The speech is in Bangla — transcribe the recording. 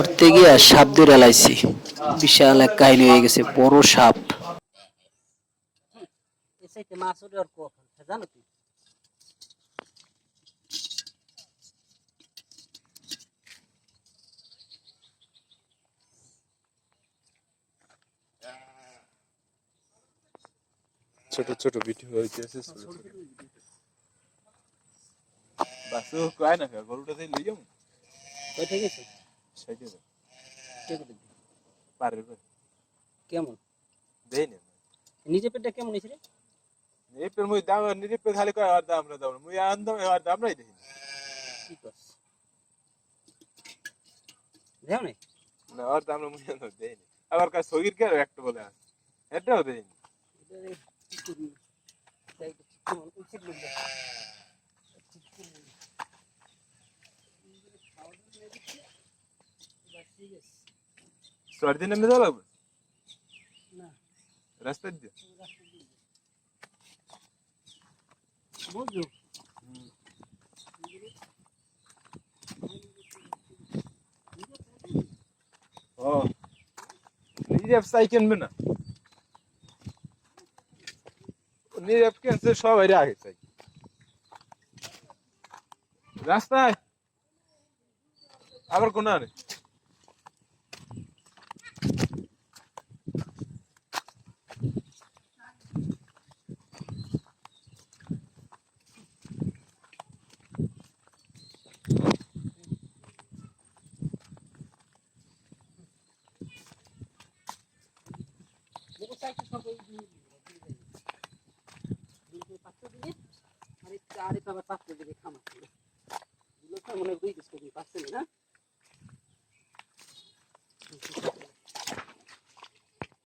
ধরতে গিয়া সাপ ধরে লাইছি। বিশাল এক কাহিনী হয়ে গেছে, বড় সাপ। এসাইতে মাছ ওরে আর কখন জানো তুই? ছোট ছোট ভিডিও হইতেছে বাসু কয় না গরুটা তাই লই যাবো কই ঠিক আছে সাইডে কে কত পারবে কেমন দেই না নিজে পেটটা কেমন হইছে রে? এই পের মুই দাম নিরিপে খালি কয় আর দাম না দাম মুই আনন্দ আর দাম নাই দেই কি করছ দেও নাই না আর দাম মুই আনন্দ দেই না আবার কাজ সগির কে একটা বলে আছে এটাও দেই না কি করবি তাই কেমন উচিত বলবে সর্দি নেমে যাওয়া লাগবে না রাস্তা দিয়ে বুঝছো ও নিরেপ সাইকেল না নিরেপ কেনছে সবাই আগে চাই রাস্তায় আবার কোন আরে দেখো সাইকেল সব এই দুই পাঁচটা দিনে আরে আবার পাঁচটা দিনে খামার এগুলো তো মনে হয় দুই কিছু পাঁচটা না